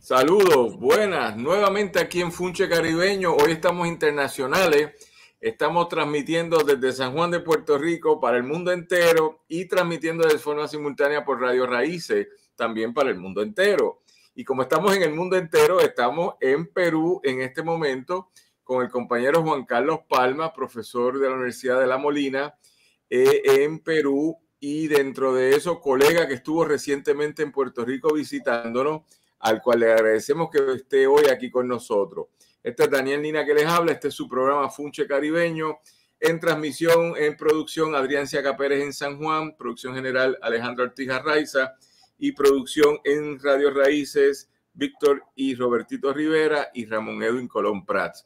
Saludos, buenas, nuevamente aquí en Funche Caribeño. Hoy estamos internacionales, estamos transmitiendo desde San Juan de Puerto Rico para el mundo entero y transmitiendo de forma simultánea por Radio Raíces, también para el mundo entero. Y como estamos en el mundo entero, estamos en Perú en este momento con el compañero Juan Carlos Palma, profesor de la Universidad de La Molina, en Perú, y dentro de eso, colega que estuvo recientemente en Puerto Rico visitándonos, al cual le agradecemos que esté hoy aquí con nosotros. Este es Daniel Lina que les habla, este es su programa Funche Caribeño, en transmisión, en producción, Adrián Ciaca Pérez en San Juan, producción general Alejandro Ortiz Arraiza, y producción en Radio Raíces, Víctor y Robertito Rivera y Ramón Edwin Colón Prats.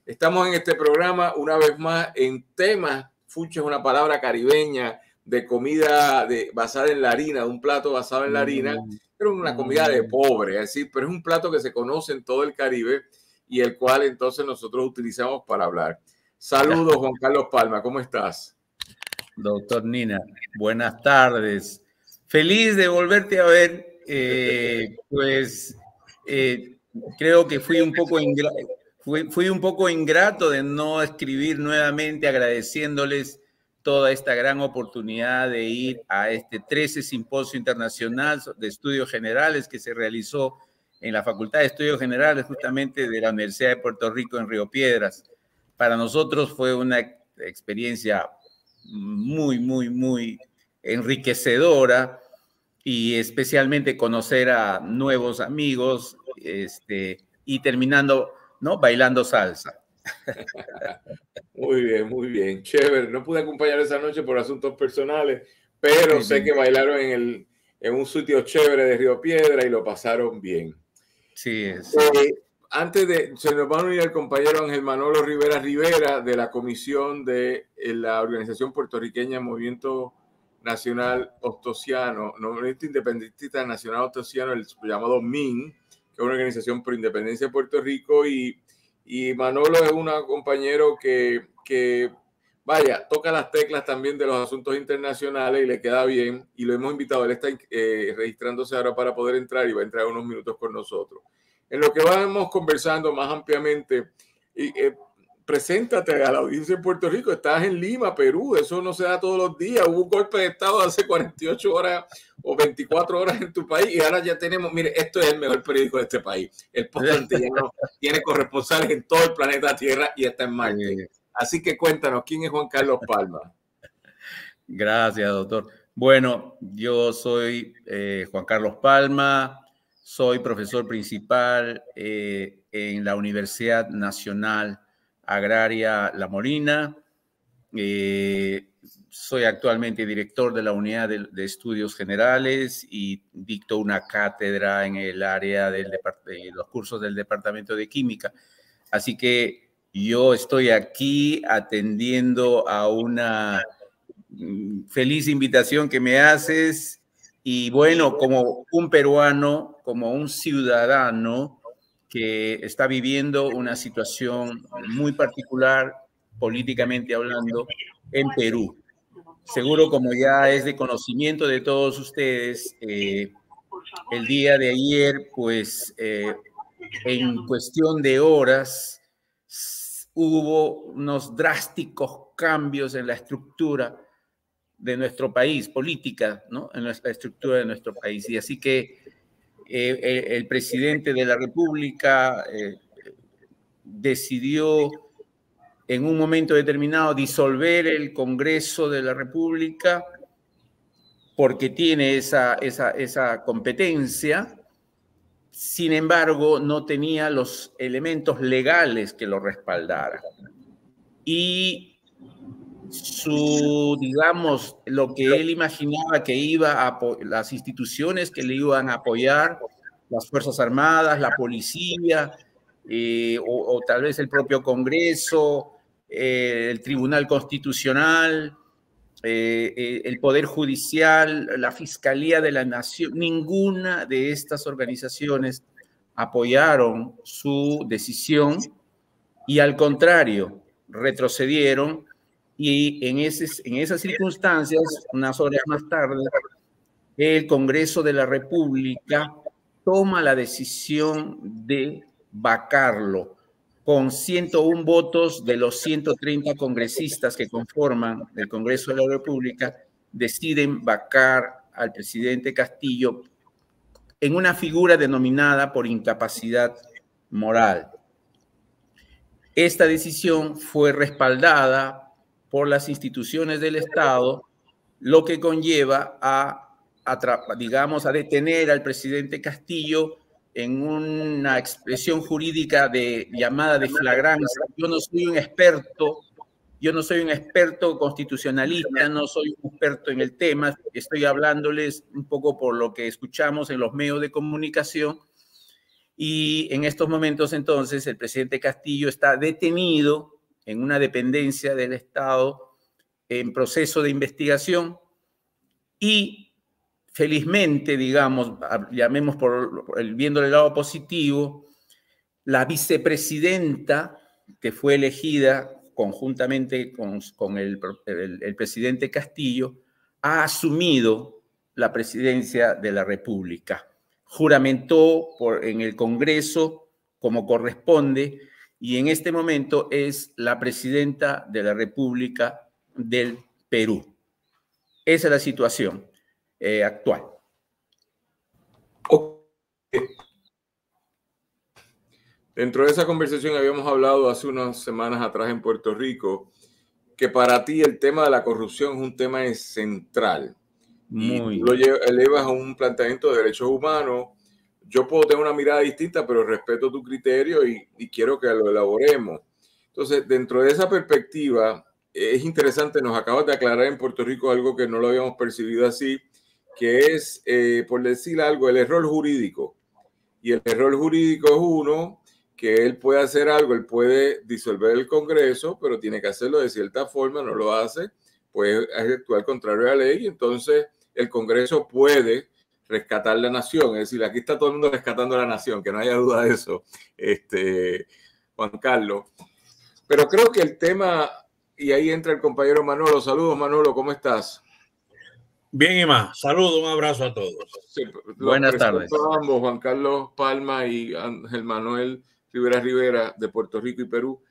Estamos en este programa una vez más en temas. Funche es una palabra caribeña de comida basada en la harina, de un plato basado en la harina, pero una comida de pobre, es decir, pero es un plato que se conoce en todo el Caribe y el cual entonces nosotros utilizamos para hablar. Saludos, Juan Carlos Palma, ¿cómo estás? Doctor Nina, buenas tardes. Feliz de volverte a ver. Creo que fui un poco ingrato de no escribir nuevamente agradeciéndoles toda esta gran oportunidad de ir a este 13 Simposio Internacional de Estudios Generales que se realizó en la Facultad de Estudios Generales justamente de la Universidad de Puerto Rico en Río Piedras. Para nosotros fue una experiencia muy enriquecedora y especialmente conocer a nuevos amigos y terminando, ¿no?, bailando salsa. Muy bien, chévere. No pude acompañar esa noche por asuntos personales, pero sé que bailaron en un sitio chévere de Río Piedra y lo pasaron bien. Sí, es. Se nos va a unir el compañero Ángel Manolo Rivera de la comisión de la organización puertorriqueña Movimiento Nacional Ostosiano, Movimiento Independentista Nacional Ostosiano, el llamado MIN, que es una organización por independencia de Puerto Rico, y Manolo es un compañero que vaya, toca las teclas también de los asuntos internacionales y le queda bien, y lo hemos invitado. Él está registrándose ahora para poder entrar y va a entrar unos minutos con nosotros. En lo que vamos conversando más ampliamente, preséntate a la audiencia en Puerto Rico. Estás en Lima, Perú. Eso no se da todos los días. Hubo un golpe de Estado hace 48 horas o 24 horas en tu país y ahora ya tenemos, mire, esto es el mejor periódico de este país. El Post Antillano tiene corresponsales en todo el planeta Tierra y está en Marte. Así que cuéntanos, ¿quién es Juan Carlos Palma? Gracias, doctor. Bueno, yo soy Juan Carlos Palma. Soy profesor principal en la Universidad Nacional Agraria La Molina. Soy actualmente director de la Unidad de Estudios Generales y dicto una cátedra en el área de los cursos del Departamento de Química. Así que yo estoy aquí atendiendo a una feliz invitación que me haces. Y bueno, como un peruano, como un ciudadano que está viviendo una situación muy particular, políticamente hablando, en Perú. Seguro, como ya es de conocimiento de todos ustedes, el día de ayer, pues, en cuestión de horas, hubo unos drásticos cambios en la estructura de nuestro país, política, ¿no?, en la estructura de nuestro país. Y así que el presidente de la República decidió en un momento determinado disolver el Congreso de la República porque tiene esa competencia. Sin embargo, no tenía los elementos legales que lo respaldaran. Y digamos, lo que él imaginaba que iba a las instituciones que le iban a apoyar, las Fuerzas Armadas, la policía, o tal vez el propio Congreso, el Tribunal Constitucional, el Poder Judicial, la Fiscalía de la Nación, ninguna de estas organizaciones apoyaron su decisión y al contrario, retrocedieron. Y en esas circunstancias, unas horas más tarde, el Congreso de la República toma la decisión de vacarlo con 101 votos de los 130 congresistas que conforman el Congreso de la República, deciden vacar al presidente Castillo en una figura denominada por incapacidad moral. Esta decisión fue respaldada por las instituciones del Estado, lo que conlleva digamos, a detener al presidente Castillo en una expresión jurídica llamada de flagrancia. Yo no soy un experto constitucionalista, no soy un experto en el tema, estoy hablándoles un poco por lo que escuchamos en los medios de comunicación. Y en estos momentos, entonces, el presidente Castillo está detenido en una dependencia del Estado en proceso de investigación y, felizmente, digamos, llamemos viendo el lado positivo, la vicepresidenta que fue elegida conjuntamente con el presidente Castillo ha asumido la presidencia de la República. Juramentó en el Congreso como corresponde y en este momento es la presidenta de la República del Perú. Esa es la situación actual. Dentro de esa conversación habíamos hablado hace unas semanas atrás en Puerto Rico que para ti el tema de la corrupción es un tema central. Y tú lo elevas a un planteamiento de derechos humanos. Yo puedo tener una mirada distinta, pero respeto tu criterio y quiero que lo elaboremos. Entonces, dentro de esa perspectiva, es interesante, nos acabas de aclarar en Puerto Rico algo que no lo habíamos percibido así, que es, por decir algo, el error jurídico. Y el error jurídico es uno, que él puede hacer algo, él puede disolver el Congreso, pero tiene que hacerlo de cierta forma, no lo hace, puede actuar contrario a la ley, entonces el Congreso puede rescatar la nación. Es decir, aquí está todo el mundo rescatando la nación, que no haya duda de eso, Juan Carlos. Pero creo que el tema, y ahí entra el compañero Manolo. Saludos, Manolo, ¿cómo estás? Bien, Emma. Saludos, un abrazo a todos. Sí, buenas tardes. Ambos, Juan Carlos Palma y Ángel Manuel Rivera de Puerto Rico y Perú.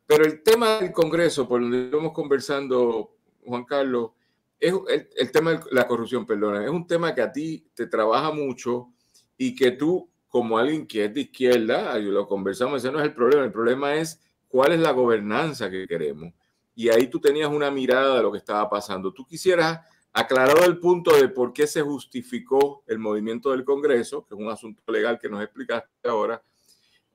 Pero el tema del Congreso, por donde estamos conversando, Juan Carlos, es el tema de la corrupción, perdona, es un tema que a ti te trabaja mucho y que tú, como alguien que es de izquierda, lo conversamos, ese no es el problema es cuál es la gobernanza que queremos. Y ahí tú tenías una mirada de lo que estaba pasando. Tú quisieras aclarar el punto de por qué se justificó el movimiento del Congreso, que es un asunto legal que nos explicaste ahora,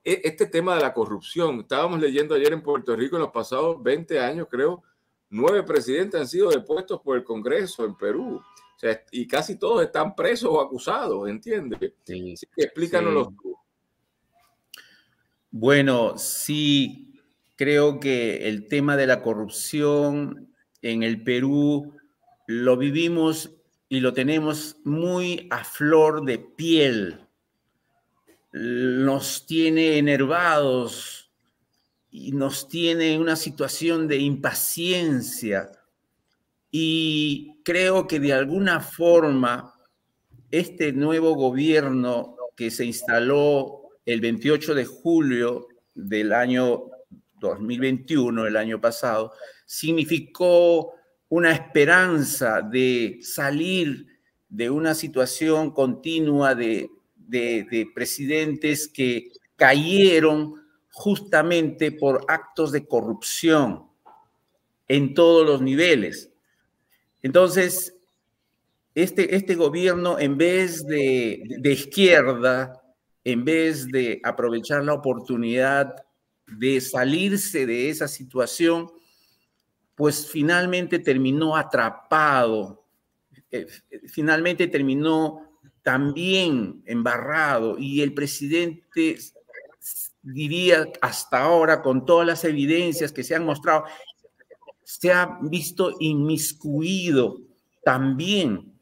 este tema de la corrupción. Estábamos leyendo ayer en Puerto Rico, en los pasados 20 años, creo, 9 presidentes han sido depuestos por el Congreso en Perú. O sea, y casi todos están presos o acusados, ¿entiendes? Sí, así que explícanoslo tú. Bueno, sí, creo que el tema de la corrupción en el Perú lo vivimos y lo tenemos muy a flor de piel. Nos tiene enervados y nos tiene en una situación de impaciencia. Y creo que de alguna forma este nuevo gobierno que se instaló el 28 de julio del año 2021, el año pasado, significó una esperanza de salir de una situación continua de presidentes que cayeron justamente por actos de corrupción en todos los niveles. Entonces, este gobierno, en vez de izquierda, en vez de aprovechar la oportunidad de salirse de esa situación, pues finalmente terminó atrapado, finalmente terminó también embarrado, y el presidente, diría hasta ahora, con todas las evidencias que se han mostrado, se ha visto inmiscuido también.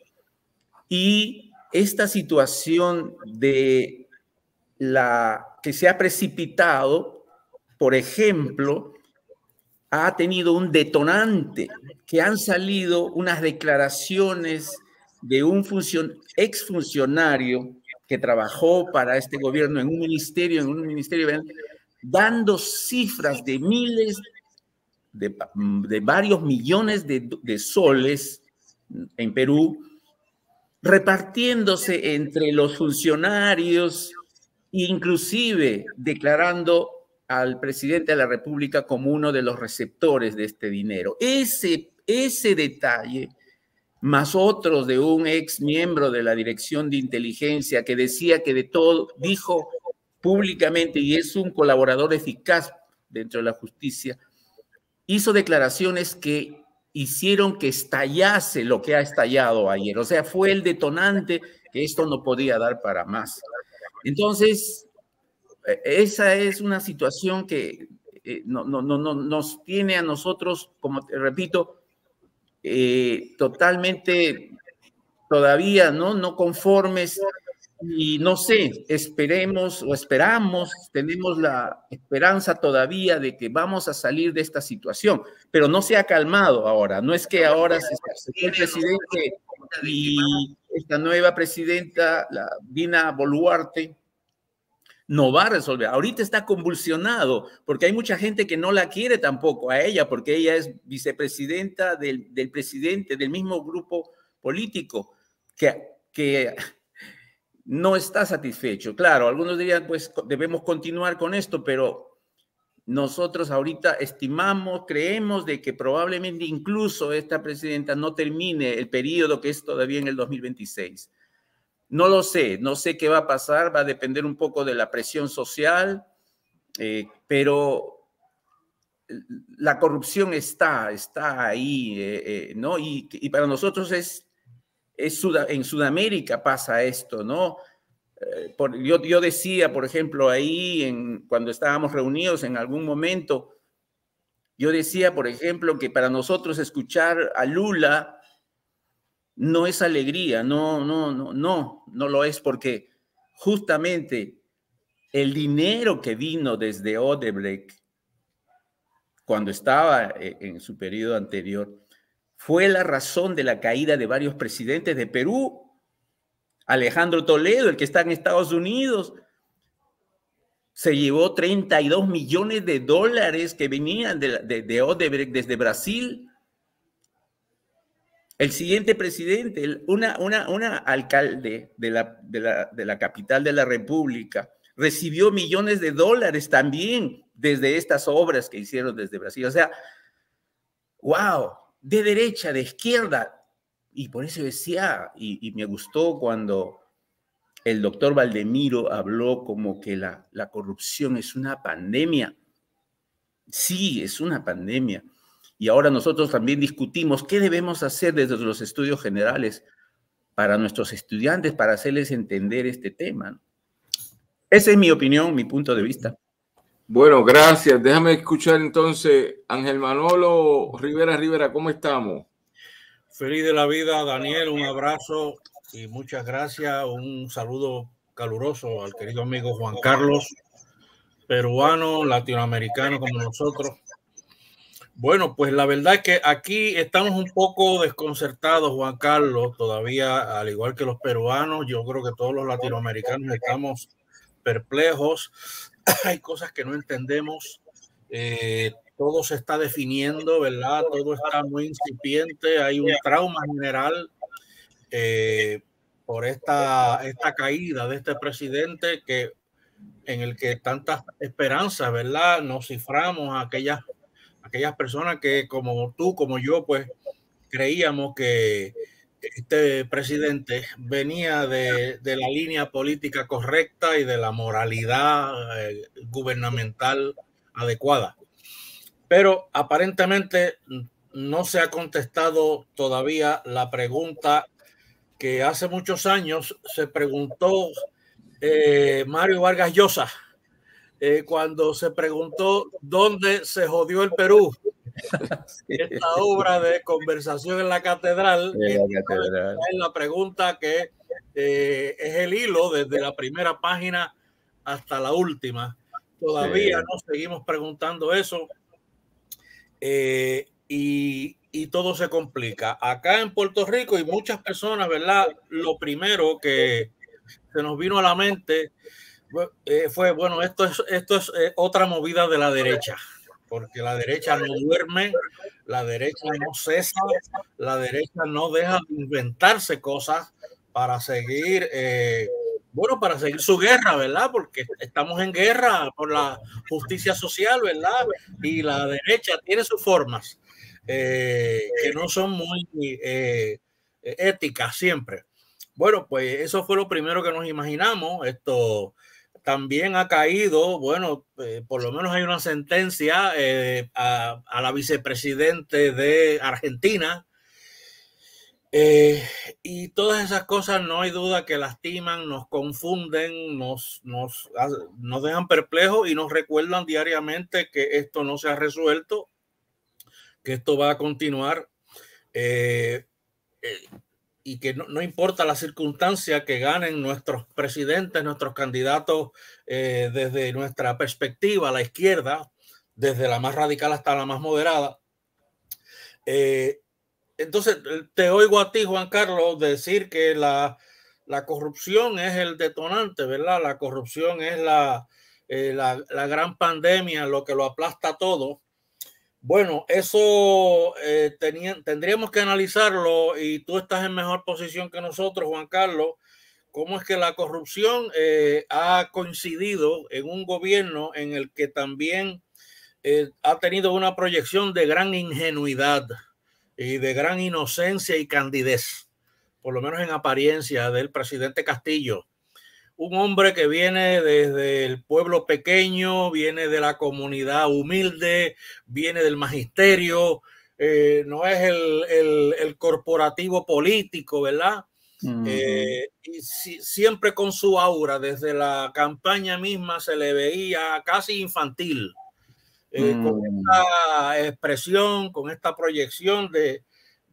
Y esta situación de que se ha precipitado, por ejemplo, ha tenido un detonante, que han salido unas declaraciones de un exfuncionario que trabajó para este gobierno en un ministerio, dando cifras de miles, de varios millones de soles en Perú, repartiéndose entre los funcionarios, inclusive declarando al presidente de la República como uno de los receptores de este dinero. Ese detalle, más otros de un ex miembro de la Dirección de Inteligencia que decía que de todo, dijo públicamente, y es un colaborador eficaz dentro de la justicia, hizo declaraciones que hicieron que estallase lo que ha estallado ayer. O sea, fue el detonante que esto no podía dar para más. Entonces, esa es una situación que nos tiene a nosotros, como te repito, totalmente todavía no conformes, y no sé, esperamos, tenemos la esperanza todavía de que vamos a salir de esta situación, pero no se ha calmado ahora. No es que ahora se fue el presidente y esta nueva presidenta, la Dina Boluarte, no va a resolver. Ahorita está convulsionado porque hay mucha gente que no la quiere tampoco a ella, porque ella es vicepresidenta del presidente del mismo grupo político que no está satisfecho. Claro, algunos dirían, pues debemos continuar con esto, pero nosotros ahorita estimamos, creemos de que probablemente incluso esta presidenta no termine el periodo que es todavía en el 2026. No lo sé, no sé qué va a pasar, va a depender un poco de la presión social, pero la corrupción está ahí, ¿no? Y para nosotros en Sudamérica pasa esto, ¿no? Yo decía, por ejemplo, ahí cuando estábamos reunidos en algún momento, yo decía, por ejemplo, que para nosotros escuchar a Lula no es alegría, no lo es, porque justamente el dinero que vino desde Odebrecht cuando estaba en su periodo anterior fue la razón de la caída de varios presidentes de Perú. Alejandro Toledo, el que está en Estados Unidos, se llevó 32 millones de dólares que venían de Odebrecht desde Brasil. El siguiente presidente, una alcalde de la capital de la República, recibió millones de dólares también desde estas obras que hicieron desde Brasil. O sea, wow, de derecha, de izquierda. Y por eso decía, y me gustó cuando el doctor Valdemiro habló como que la corrupción es una pandemia. Sí, es una pandemia. Y ahora nosotros también discutimos qué debemos hacer desde los estudios generales para nuestros estudiantes, para hacerles entender este tema. Esa es mi opinión, mi punto de vista. Bueno, gracias. Déjame escuchar entonces, Ángel Manolo Rivera, ¿cómo estamos? Feliz de la vida, Daniel, un abrazo y muchas gracias. Un saludo caluroso al querido amigo Juan Carlos, peruano, latinoamericano como nosotros. Bueno, pues la verdad es que aquí estamos un poco desconcertados, Juan Carlos, todavía, al igual que los peruanos. Yo creo que todos los latinoamericanos estamos perplejos. Hay cosas que no entendemos. Todo se está definiendo, ¿verdad? Todo está muy incipiente. Hay un trauma general por esta caída de este presidente en el que tantas esperanzas, ¿verdad? Nos ciframos a aquellas personas que como tú, como yo, pues creíamos que este presidente venía de la línea política correcta y de la moralidad gubernamental adecuada. Pero aparentemente no se ha contestado todavía la pregunta que hace muchos años se preguntó Mario Vargas Llosa, cuando se preguntó dónde se jodió el Perú. Esta obra de Conversación en la Catedral es la pregunta que es el hilo desde la primera página hasta la última. Todavía nos seguimos preguntando eso y todo se complica. Acá en Puerto Rico y muchas personas, ¿verdad? Lo primero que se nos vino a la mente fue, bueno, esto es otra movida de la derecha, porque la derecha no duerme, la derecha no cesa, la derecha no deja de inventarse cosas para seguir, bueno, para seguir su guerra, ¿verdad? Porque estamos en guerra por la justicia social, ¿verdad? Y la derecha tiene sus formas que no son muy éticas siempre. Bueno, pues eso fue lo primero que nos imaginamos. Esto también ha caído, bueno, por lo menos hay una sentencia a la vicepresidente de Argentina. Y todas esas cosas no hay duda que lastiman, nos confunden, nos dejan perplejos y nos recuerdan diariamente que esto no se ha resuelto, que esto va a continuar y que no importa la circunstancia que ganen nuestros presidentes, nuestros candidatos desde nuestra perspectiva, la izquierda, desde la más radical hasta la más moderada. Entonces, te oigo a ti, Juan Carlos, decir que la corrupción es el detonante, ¿verdad? La corrupción es la gran pandemia, lo que lo aplasta todo. Bueno, eso tendríamos que analizarlo y tú estás en mejor posición que nosotros, Juan Carlos. ¿Cómo es que la corrupción ha coincidido en un gobierno en el que también ha tenido una proyección de gran ingenuidad y de gran inocencia y candidez, por lo menos en apariencia, del presidente Castillo? Un hombre que viene desde el pueblo pequeño, viene de la comunidad humilde, viene del magisterio, no es el corporativo político, ¿verdad? Y siempre con su aura, desde la campaña misma se le veía casi infantil, con esta expresión, con esta proyección de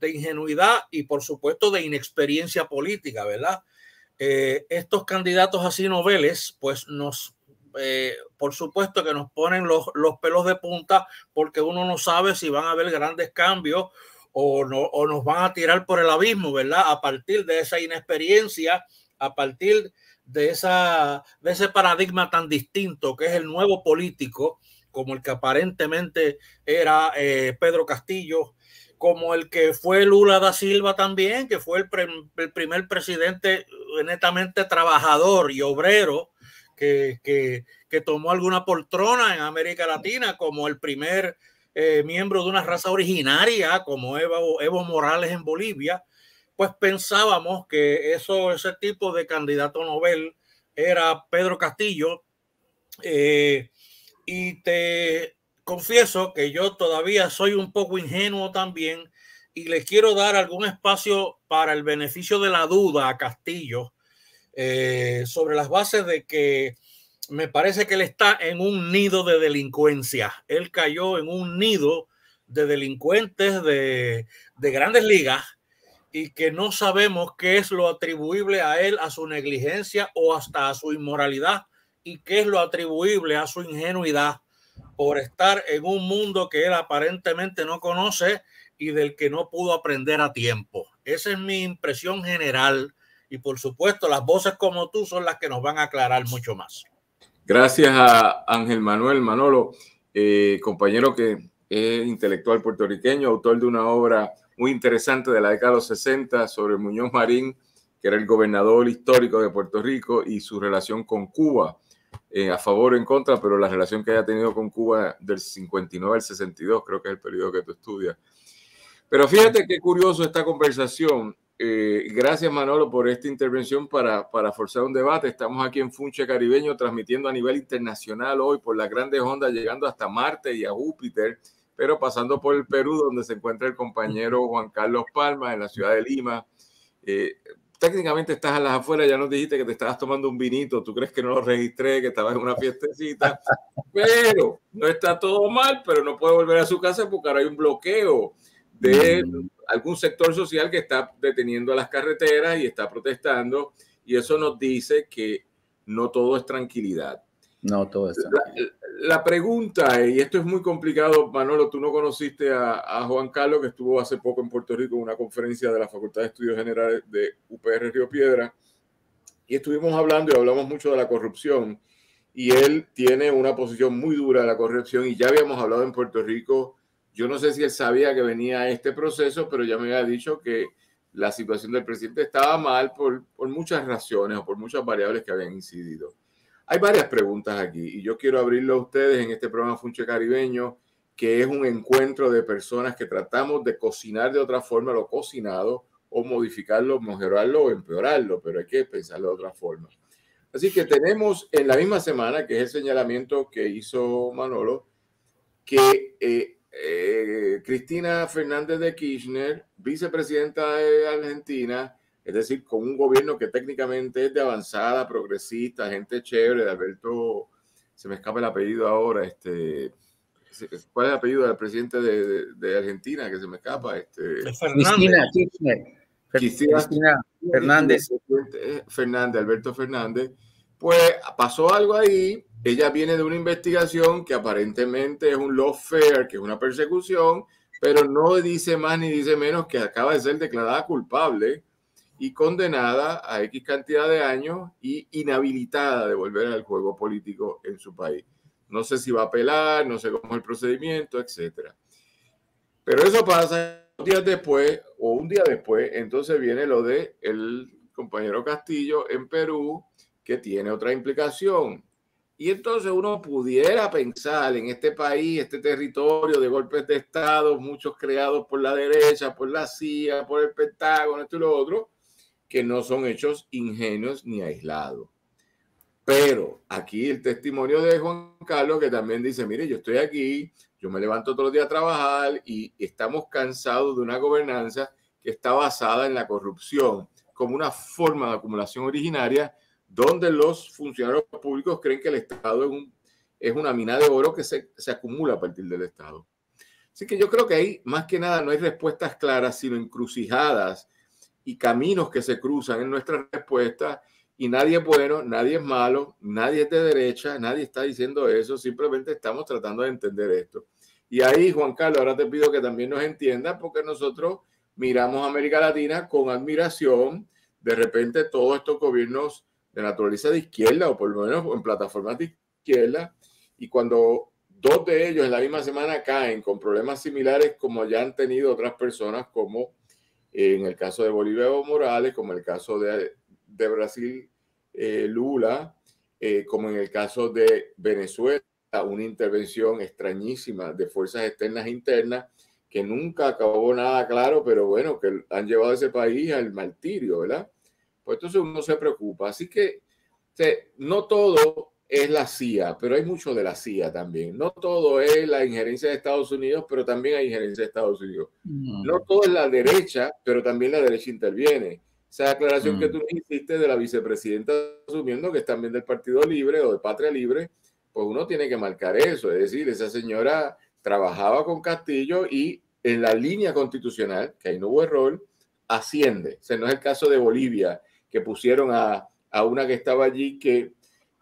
ingenuidad y por supuesto de inexperiencia política, ¿verdad? Estos candidatos así noveles, pues por supuesto que nos ponen los pelos de punta, porque uno no sabe si van a haber grandes cambios o nos van a tirar por el abismo, ¿verdad? A partir de esa inexperiencia, a partir de ese paradigma tan distinto que es el nuevo político, como el que aparentemente era Pedro Castillo, como el que fue Lula da Silva también, que fue el primer presidente netamente trabajador y obrero que tomó alguna poltrona en América Latina, como el primer miembro de una raza originaria, como Evo Morales en Bolivia. Pues pensábamos que ese tipo de candidato Nobel era Pedro Castillo. Y te confieso que yo todavía soy un poco ingenuo también y le quiero dar algún espacio para el beneficio de la duda a Castillo sobre las bases de que me parece que él está en un nido de delincuencia. Él cayó en un nido de delincuentes de grandes ligas y que no sabemos qué es lo atribuible a él, a su negligencia o hasta a su inmoralidad, y qué es lo atribuible a su ingenuidad por estar en un mundo que él aparentemente no conoce y del que no pudo aprender a tiempo. Esa es mi impresión general y por supuesto las voces como tú son las que nos van a aclarar mucho más. Gracias a Ángel Manuel Manolo, compañero que es intelectual puertorriqueño, autor de una obra muy interesante de la década de los 60 sobre Muñoz Marín, que era el gobernador histórico de Puerto Rico y su relación con Cuba. A favor o en contra, pero la relación que haya tenido con Cuba del 59 al 62, creo que es el periodo que tú estudias. Pero fíjate qué curioso esta conversación. Gracias, Manolo, por esta intervención para forzar un debate. Estamos aquí en Funche Caribeño transmitiendo a nivel internacional hoy por las grandes ondas, llegando hasta Marte y a Júpiter, pero pasando por el Perú, donde se encuentra el compañero Juan Carlos Palma, en la ciudad de Lima. Técnicamente estás a las afueras, ya nos dijiste que te estabas tomando un vinito, tú crees que no lo registré, que estabas en una fiestecita, pero no está todo mal, pero no puede volver a su casa porque ahora hay un bloqueo de algún sector social que está deteniendo las carreteras y está protestando, y eso nos dice que no todo es tranquilidad. No todo es tranquilidad. La pregunta, y esto es muy complicado, Manolo, tú no conociste a Juan Carlos, que estuvo hace poco en Puerto Rico en una conferencia de la Facultad de Estudios Generales de UPR Río Piedra, y estuvimos hablando y hablamos mucho de la corrupción, y él tiene una posición muy dura de la corrupción, y ya habíamos hablado en Puerto Rico. Yo no sé si él sabía que venía este proceso, pero ya me había dicho que la situación del presidente estaba mal por muchas razones o por muchas variables que habían incidido. Hay varias preguntas aquí y yo quiero abrirlo a ustedes en este programa Funche Caribeño, que es un encuentro de personas que tratamos de cocinar de otra forma lo cocinado, o modificarlo, mejorarlo o empeorarlo, pero hay que pensarlo de otra forma. Así que tenemos en la misma semana, que es el señalamiento que hizo Manolo, que Cristina Fernández de Kirchner, vicepresidenta de Argentina, es decir, con un gobierno que técnicamente es de avanzada, progresista, gente chévere, de Alberto, se me escapa el apellido ahora, ¿cuál es el apellido del presidente de Argentina? Que se me escapa. Cristina Kirchner. Cristina Fernández. Fernández, Alberto Fernández. Pues pasó algo ahí. Ella viene de una investigación que aparentemente es un lawfare, que es una persecución, pero no dice más ni dice menos que acaba de ser declarada culpable y condenada a X cantidad de años y inhabilitada de volver al juego político en su país. No sé si va a apelar, no sé cómo es el procedimiento, etcétera. Pero eso pasa días después o un día después, entonces viene lo de el compañero Castillo en Perú, que tiene otra implicación. Y entonces uno pudiera pensar en este país, este territorio de golpes de Estado, muchos creados por la derecha, por la CIA, por el Pentágono, esto y lo otro, que no son hechos ingenuos ni aislados. Pero aquí el testimonio de Juan Carlos, que también dice, mire, yo estoy aquí, yo me levanto todos los días a trabajar y estamos cansados de una gobernanza que está basada en la corrupción como una forma de acumulación originaria, donde los funcionarios públicos creen que el Estado es una mina de oro que se acumula a partir del Estado. Así que yo creo que ahí, más que nada, no hay respuestas claras, sino encrucijadas y caminos que se cruzan en nuestras respuestas, y nadie es bueno, nadie es malo, nadie es de derecha, nadie está diciendo eso, simplemente estamos tratando de entender esto. Y ahí, Juan Carlos, ahora te pido que también nos entiendas, porque nosotros miramos a América Latina con admiración, de repente todos estos gobiernos de naturaleza de izquierda, o por lo menos en plataformas de izquierda, y cuando dos de ellos en la misma semana caen con problemas similares como ya han tenido otras personas, como en el caso de Bolivia Evo Morales, como en el caso de Brasil Lula, como en el caso de Venezuela, una intervención extrañísima de fuerzas externas e internas que nunca acabó nada claro, pero bueno, que han llevado a ese país al martirio, ¿verdad? Pues entonces uno se preocupa. Así que no todo es la CIA, pero hay mucho de la CIA también. No todo es la injerencia de Estados Unidos, pero también hay injerencia de Estados Unidos. No todo es la derecha, pero también la derecha interviene. Esa aclaración que tú hiciste de la vicepresidenta asumiendo que es también del Partido Libre o de Patria Libre, pues uno tiene que marcar eso. Es decir, esa señora trabajaba con Castillo y en la línea constitucional, que ahí no hubo error, asciende. O sea, no es el caso de Bolivia, que pusieron a una que estaba allí que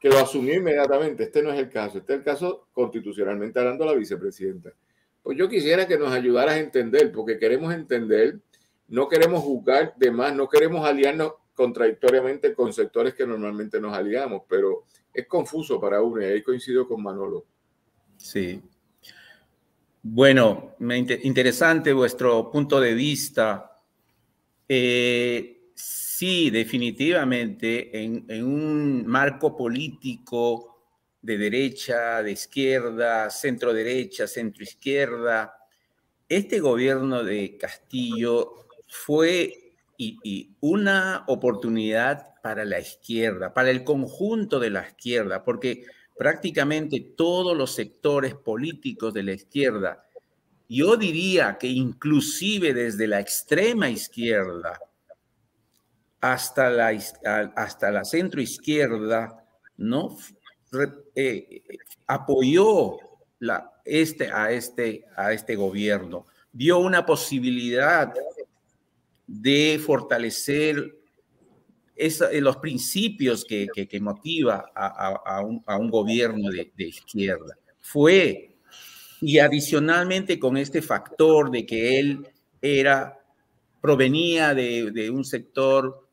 lo asumió inmediatamente. Este no es el caso. Este es el caso constitucionalmente hablando de la vicepresidenta. Pues yo quisiera que nos ayudaras a entender, porque queremos entender, no queremos juzgar de más, no queremos aliarnos contradictoriamente con sectores que normalmente nos aliamos, pero es confuso para uno y ahí coincido con Manolo. Sí. Bueno, interesante vuestro punto de vista. Sí, definitivamente, en un marco político de derecha, de izquierda, centro derecha, centro izquierda, este gobierno de Castillo fue y una oportunidad para la izquierda, para el conjunto de la izquierda, porque prácticamente todos los sectores políticos de la izquierda, yo diría que inclusive desde la extrema izquierda hasta la centroizquierda, ¿no? Apoyó a este gobierno, vio una posibilidad de fortalecer los principios que motiva a un gobierno de izquierda. Y adicionalmente con este factor de que él provenía de un sector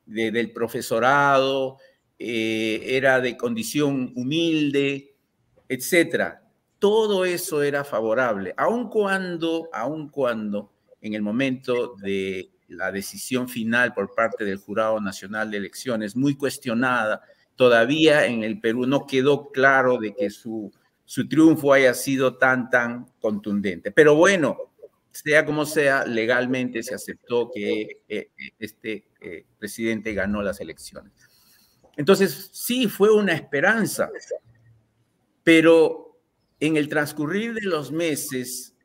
del profesorado, era de condición humilde, etcétera. Todo eso era favorable, aun cuando en el momento de la decisión final por parte del Jurado Nacional de Elecciones, muy cuestionada, todavía en el Perú no quedó claro de que su triunfo haya sido tan contundente. Pero bueno, sea como sea, legalmente se aceptó que este presidente ganó las elecciones. Entonces, sí, fue una esperanza, pero en el transcurrir de los meses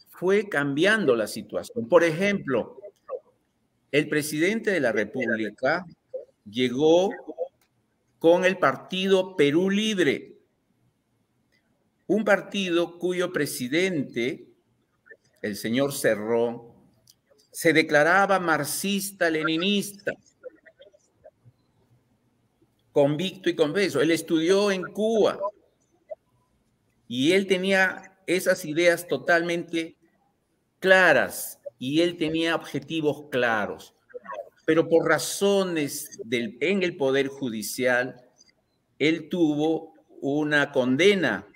fue cambiando la situación. Por ejemplo, el presidente de la República llegó con el partido Perú Libre, un partido cuyo presidente, el señor Cerrón, se declaraba marxista-leninista, convicto y confeso. Él estudió en Cuba y él tenía esas ideas totalmente claras y él tenía objetivos claros. Pero por razones en el Poder Judicial, él tuvo una condena.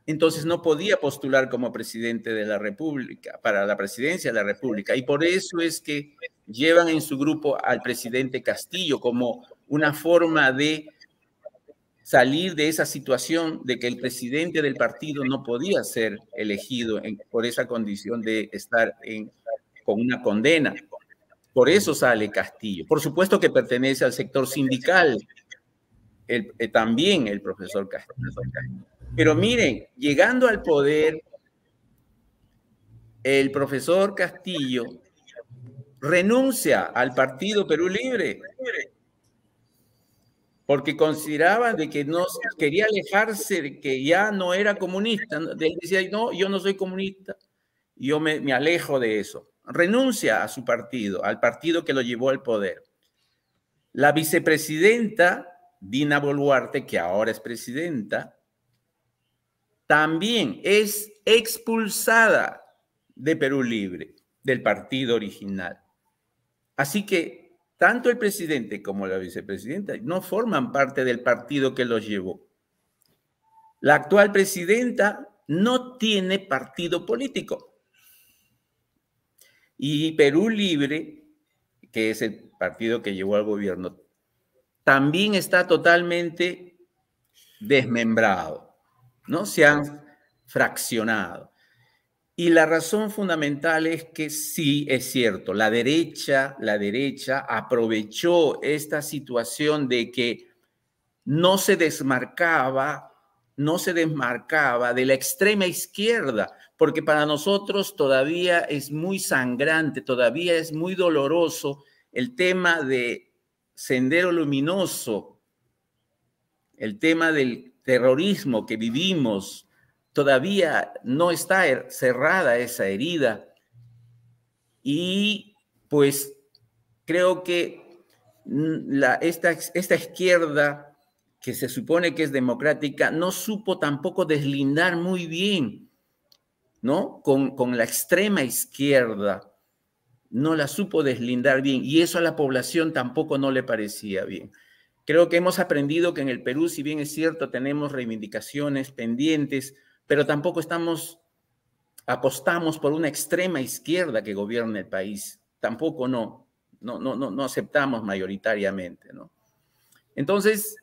Entonces no podía postular como presidente de la República, para la presidencia de la República. Y por eso es que llevan en su grupo al presidente Castillo como una forma de salir de esa situación de que el presidente del partido no podía ser elegido por esa condición de estar con una condena. Por eso sale Castillo. Por supuesto que pertenece al sector sindical, también el profesor Castillo. Pero miren, llegando al poder, el profesor Castillo renuncia al partido Perú Libre porque consideraba de que no quería alejarse, de que ya no era comunista. Él decía, no, yo no soy comunista, yo me alejo de eso. Renuncia a su partido, al partido que lo llevó al poder. La vicepresidenta, Dina Boluarte, que ahora es presidenta, también es expulsada de Perú Libre, del partido original. Así que tanto el presidente como la vicepresidenta no forman parte del partido que los llevó. La actual presidenta no tiene partido político. Y Perú Libre, que es el partido que llevó al gobierno, también está totalmente desmembrado, ¿no? Se han fraccionado. Y la razón fundamental es que sí, es cierto, la derecha aprovechó esta situación de que no se desmarcaba de la extrema izquierda, porque para nosotros todavía es muy sangrante, todavía es muy doloroso el tema de Sendero Luminoso, el tema del terrorismo que vivimos. Todavía no está cerrada esa herida y pues creo que esta izquierda que se supone que es democrática no supo tampoco deslindar muy bien, ¿no? Con la extrema izquierda no la supo deslindar bien y eso a la población tampoco no le parecía bien. Creo que hemos aprendido que en el Perú, si bien es cierto, tenemos reivindicaciones pendientes, pero tampoco apostamos por una extrema izquierda que gobierne el país. Tampoco no aceptamos mayoritariamente, ¿no? Entonces,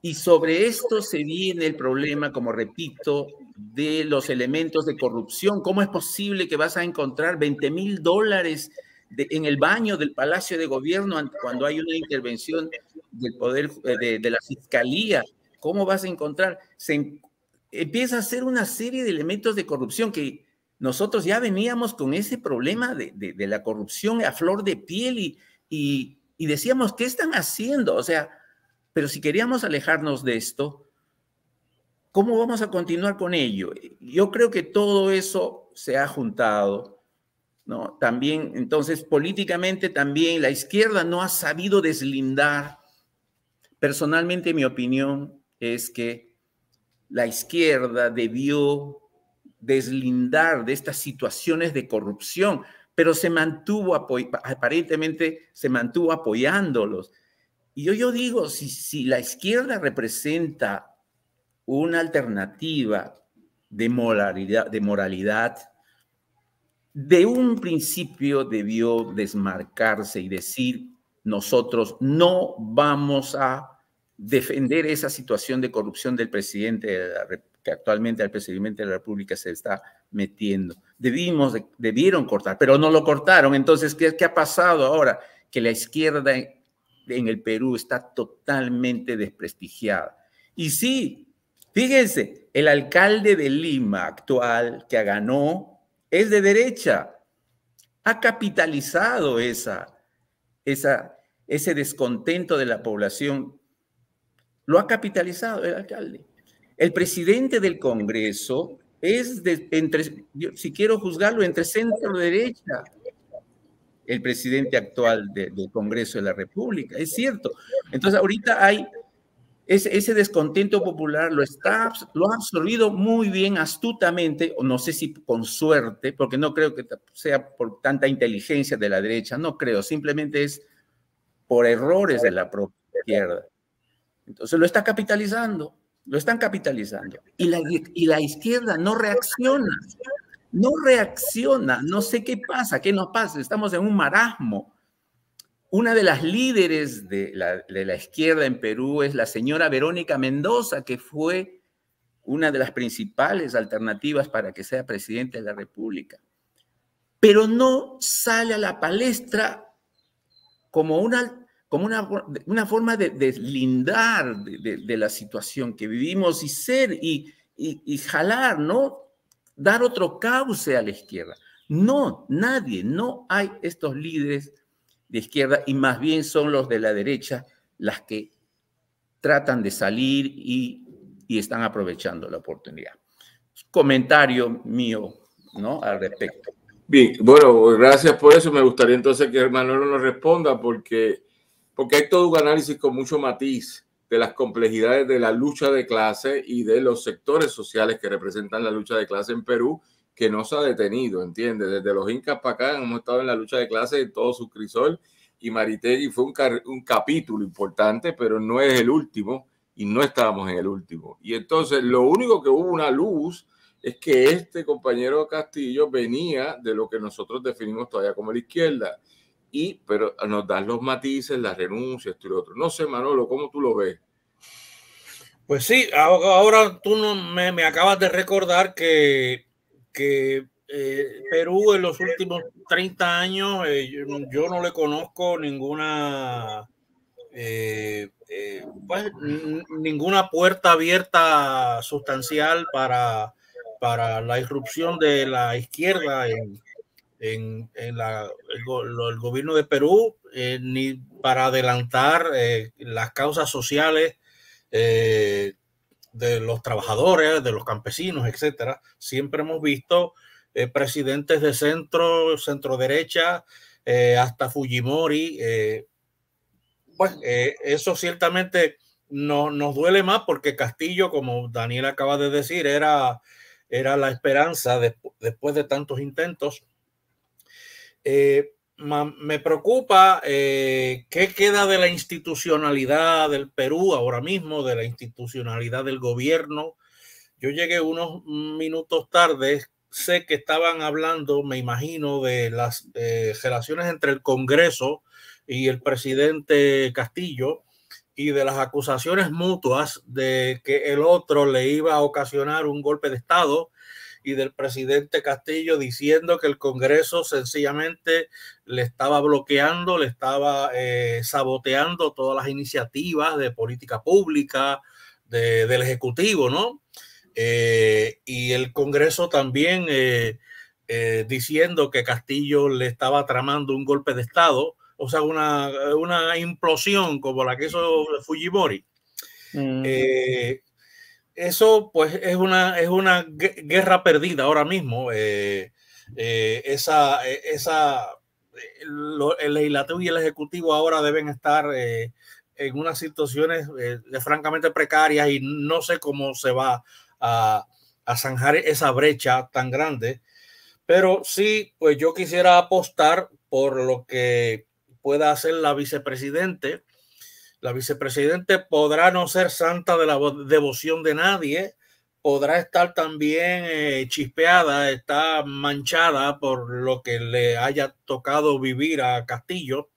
y sobre esto se viene el problema, como repito, de los elementos de corrupción. ¿Cómo es posible que vas a encontrar $20,000 en el baño del Palacio de Gobierno cuando hay una intervención del poder de la Fiscalía? ¿Cómo vas a encontrar? Empieza a ser una serie de elementos de corrupción que nosotros ya veníamos con ese problema de la corrupción a flor de piel y decíamos, ¿qué están haciendo? O sea, pero si queríamos alejarnos de esto, ¿cómo vamos a continuar con ello? Yo creo que todo eso se ha juntado, ¿no? También, entonces, políticamente también la izquierda no ha sabido deslindar. Personalmente, mi opinión es que la izquierda debió deslindar de estas situaciones de corrupción, pero se mantuvo, aparentemente se mantuvo apoyándolos. Y yo digo, si la izquierda representa una alternativa de moralidad, de un principio debió desmarcarse y decir, nosotros no vamos a defender esa situación de corrupción del presidente, que actualmente el presidente de la República se está metiendo. Debieron cortar, pero no lo cortaron. Entonces, ¿qué ha pasado ahora? Que la izquierda en el Perú está totalmente desprestigiada. Y sí, fíjense, el alcalde de Lima actual que ganó es de derecha. Ha capitalizado ese descontento de la población. Lo ha capitalizado el alcalde. El presidente del Congreso es si quiero juzgarlo, entre centro derecha. El presidente actual del Congreso de la República, es cierto. Entonces, ahorita hay ese descontento popular, lo ha absorbido muy bien, astutamente, o no sé si con suerte, porque no creo que sea por tanta inteligencia de la derecha, no creo, simplemente es por errores de la propia izquierda. Entonces lo está capitalizando, lo están capitalizando. Y la izquierda no reacciona, no sé qué pasa, qué nos pasa, estamos en un marasmo. Una de las líderes de la izquierda en Perú es la señora Verónica Mendoza, que fue una de las principales alternativas para que sea presidente de la República. Pero no sale a la palestra como una forma de deslindar de la situación que vivimos y jalar, ¿no? Dar otro cauce a la izquierda. No, nadie, no hay estos líderes de izquierda, y más bien son los de la derecha las que tratan de salir y están aprovechando la oportunidad. Comentario mío, ¿no?, al respecto. Bien, bueno, gracias por eso. Me gustaría entonces que Manolo nos responda, porque hay todo un análisis con mucho matiz de las complejidades de la lucha de clase y de los sectores sociales que representan la lucha de clase en Perú, que no se ha detenido, ¿entiendes? Desde los incas para acá hemos estado en la lucha de clase en todo su crisol, y Maritegui fue un capítulo importante, pero no es el último, y no estábamos en el último. Y entonces lo único que hubo una luz es que este compañero Castillo venía de lo que nosotros definimos todavía como la izquierda, pero nos dan los matices, las renuncias, esto y lo otro. No sé, Manolo, ¿cómo tú lo ves? Pues sí, ahora tú me acabas de recordar que Perú en los últimos 30 años yo no le conozco ninguna pues, ninguna puerta abierta sustancial para la irrupción de la izquierda en el gobierno de Perú, ni para adelantar las causas sociales de los trabajadores, de los campesinos, etcétera. Siempre hemos visto presidentes de centro derecha, hasta Fujimori. Pues eso ciertamente nos duele más, porque Castillo, como Daniel acaba de decir, era la esperanza después de tantos intentos. Me preocupa qué queda de la institucionalidad del Perú ahora mismo, de la institucionalidad del gobierno. Yo llegué unos minutos tarde, sé que estaban hablando, me imagino, de las relaciones entre el Congreso y el presidente Castillo, y de las acusaciones mutuas de que el otro le iba a ocasionar un golpe de Estado, y del presidente Castillo diciendo que el Congreso sencillamente le estaba bloqueando, le estaba saboteando todas las iniciativas de política pública del Ejecutivo, ¿no? Y el Congreso también diciendo que Castillo le estaba tramando un golpe de Estado, o sea, una implosión como la que hizo Fujimori. Eso pues es una guerra perdida ahora mismo. El legislativo y el ejecutivo ahora deben estar en unas situaciones francamente precarias, y no sé cómo se va a zanjar esa brecha tan grande. Pero sí, pues yo quisiera apostar por lo que pueda hacer la vicepresidente. La vicepresidente podrá no ser santa de la devoción de nadie, podrá estar también chispeada, está manchada por lo que le haya tocado vivir a Castillo,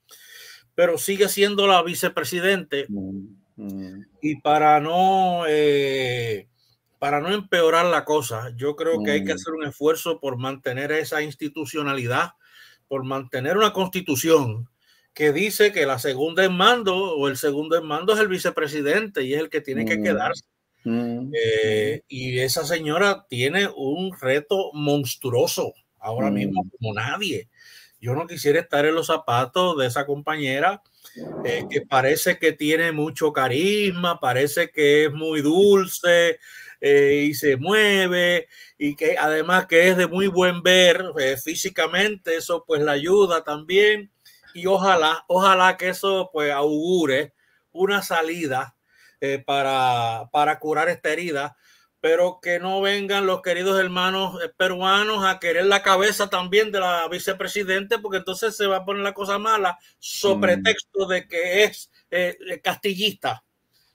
pero sigue siendo la vicepresidente. Y para no empeorar la cosa, yo creo que hay que hacer un esfuerzo por mantener esa institucionalidad, por mantener una constitución que dice que la segunda en mando o el segundo en mando es el vicepresidente y es el que tiene que quedarse. Y esa señora tiene un reto monstruoso ahora mismo como nadie. Yo no quisiera estar en los zapatos de esa compañera que parece que tiene mucho carisma, parece que es muy dulce y se mueve, y que además que es de muy buen ver físicamente, eso pues la ayuda también, y ojalá que eso pues augure una salida para curar esta herida, pero que no vengan los queridos hermanos peruanos a querer la cabeza también de la vicepresidente, porque entonces se va a poner la cosa mala sobre pretexto de que es castillista.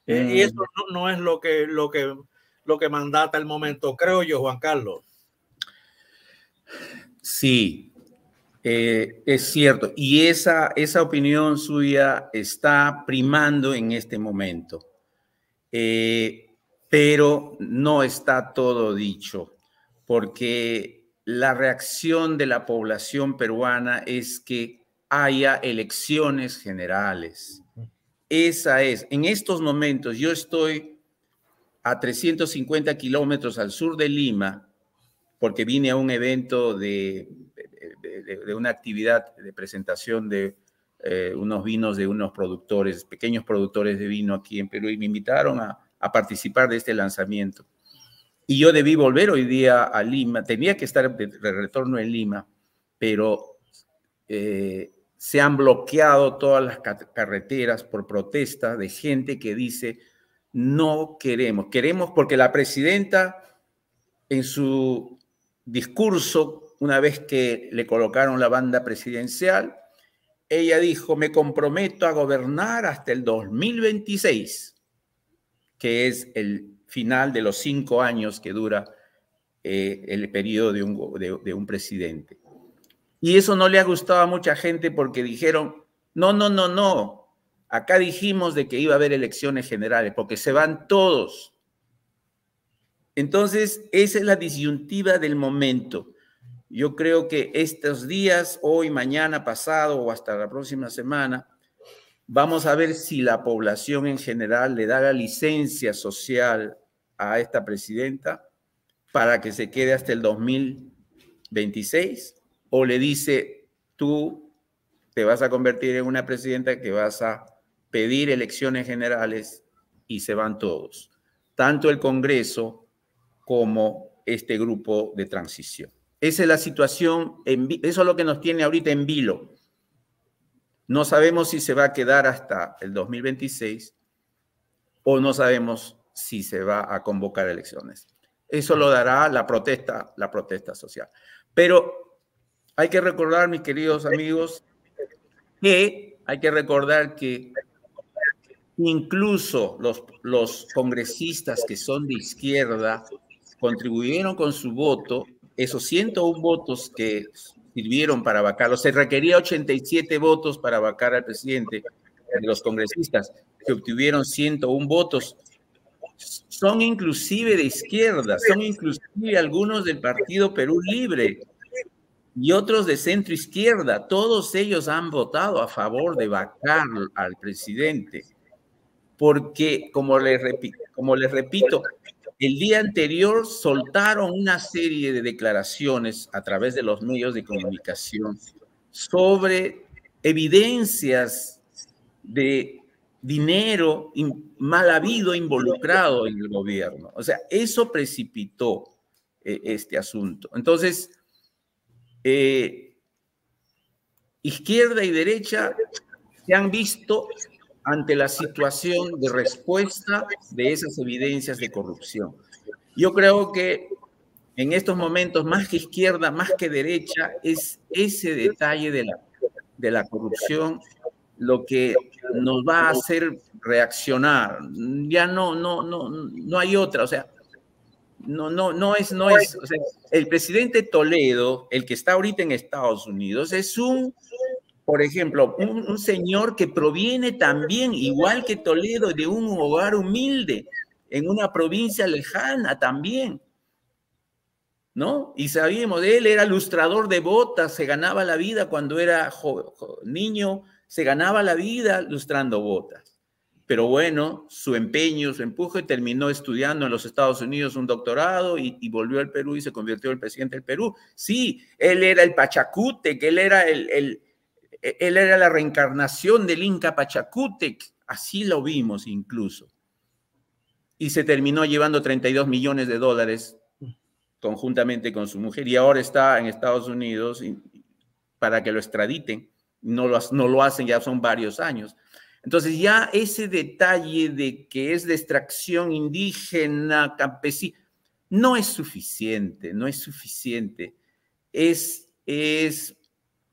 Y eso no es lo que mandata el momento, creo yo, Juan Carlos. Sí, es cierto. Y esa opinión suya está primando en este momento. Pero no está todo dicho, porque la reacción de la población peruana es que haya elecciones generales. Esa es, en estos momentos, yo estoy a 350 kilómetros al sur de Lima, porque vine a un evento de una actividad de presentación de unos vinos de unos productores, pequeños productores de vino aquí en Perú, y me invitaron a participar de este lanzamiento. Y yo debí volver hoy día a Lima, tenía que estar de retorno en Lima, pero se han bloqueado todas las carreteras por protesta de gente que dice no queremos porque la presidenta en su discurso, una vez que le colocaron la banda presidencial, ella dijo, me comprometo a gobernar hasta el 2026, que es el final de los 5 años que dura el periodo de un presidente. Y eso no le ha gustado a mucha gente porque dijeron, no, acá dijimos de que iba a haber elecciones generales porque se van todos. Entonces, esa es la disyuntiva del momento. Yo creo que estos días, hoy, mañana, pasado o hasta la próxima semana, vamos a ver si la población en general le da la licencia social a esta presidenta para que se quede hasta el 2026 o le dice, tú te vas a convertir en una presidenta que vas a pedir elecciones generales y se van todos, tanto el Congreso como este grupo de transición. Esa es la situación, eso es lo que nos tiene ahorita en vilo. No sabemos si se va a quedar hasta el 2026 o no sabemos si se va a convocar elecciones. Eso lo dará la protesta social. Pero hay que recordar, mis queridos amigos, que incluso los congresistas que son de izquierda contribuyeron con su voto, esos 101 votos que sirvieron para vacarlo. Se requería 87 votos para vacar al presidente. De los congresistas que obtuvieron 101 votos son inclusive de izquierda, son inclusive algunos del Partido Perú Libre y otros de centro izquierda. Todos ellos han votado a favor de vacar al presidente porque, como les repito, el día anterior soltaron una serie de declaraciones a través de los medios de comunicación sobre evidencias de dinero mal habido involucrado en el gobierno. O sea, eso precipitó este asunto. Entonces, izquierda y derecha se han visto ante la situación de respuesta de esas evidencias de corrupción. Yo creo que en estos momentos, más que izquierda, más que derecha, es ese detalle de la corrupción lo que nos va a hacer reaccionar. Ya no hay otra, o sea, no es, o sea, el presidente Toledo, el que está ahorita en Estados Unidos, es por ejemplo, un señor que proviene también, igual que Toledo, de un hogar humilde, en una provincia lejana también, ¿no? Y sabíamos, él era lustrador de botas, se ganaba la vida cuando era niño, se ganaba la vida lustrando botas. Pero bueno, su empeño, su empuje, terminó estudiando en los Estados Unidos un doctorado y volvió al Perú y se convirtió en el presidente del Perú. Sí, él era el Pachacútec, él era la reencarnación del Inca Pachacútec, así lo vimos incluso. Y se terminó llevando 32 millones de dólares conjuntamente con su mujer, y ahora está en Estados Unidos para que lo extraditen. No lo hacen, ya son varios años. Entonces ya ese detalle de que es de extracción indígena, campesina, no es suficiente, no es suficiente. Es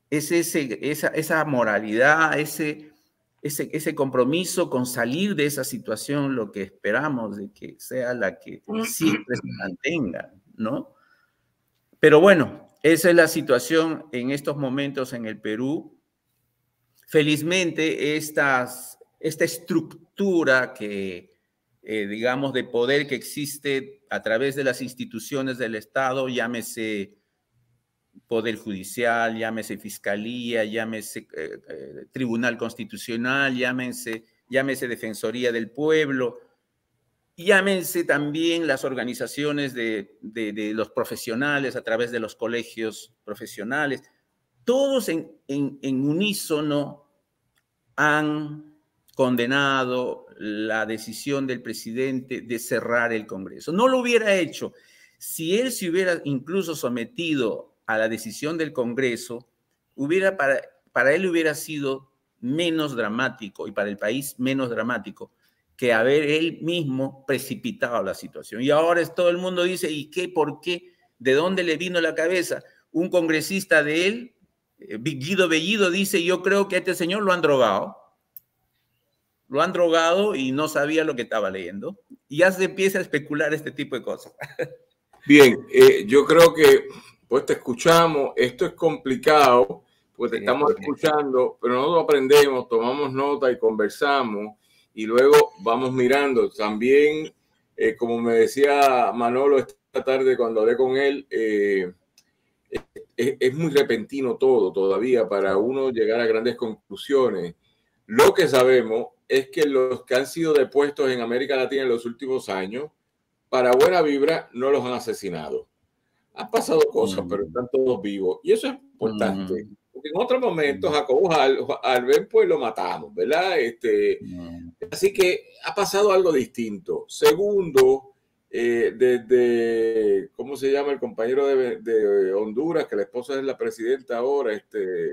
esa moralidad, ese compromiso con salir de esa situación, lo que esperamos de que sea la que siempre se mantenga, ¿no? Pero bueno, esa es la situación en estos momentos en el Perú. Felizmente, esta estructura digamos, de poder que existe a través de las instituciones del Estado, llámese Poder Judicial, llámese Fiscalía, llámese Tribunal Constitucional, llámese Defensoría del Pueblo, llámense también las organizaciones de los profesionales a través de los colegios profesionales, todos en unísono han condenado la decisión del presidente de cerrar el Congreso. No lo hubiera hecho. Si él se hubiera incluso sometido a la decisión del Congreso, para él hubiera sido menos dramático y para el país menos dramático que haber él mismo precipitado la situación. Y ahora todo el mundo dice, ¿y qué? ¿Por qué? ¿De dónde le vino la cabeza? Un congresista de él, Guido Bellido, dice, yo creo que a este señor lo han drogado. Lo han drogado y no sabía lo que estaba leyendo. Y ya se empieza a especular este tipo de cosas. Bien, yo creo que pues te escuchamos, esto es complicado, pues te estamos escuchando, pero nosotros aprendemos, tomamos nota y conversamos y luego vamos mirando. También, como me decía Manolo esta tarde cuando hablé con él, es muy repentino todo todavía para uno llegar a grandes conclusiones. Lo que sabemos es que los que han sido depuestos en América Latina en los últimos años, para buena vibra, no los han asesinado. Han pasado cosas, pero están todos vivos. Y eso es importante. Porque en otros momentos, Jacobo Alben, pues lo matamos, ¿verdad? Así que ha pasado algo distinto. Segundo, desde, ¿cómo se llama el compañero de Honduras, que la esposa es la presidenta ahora?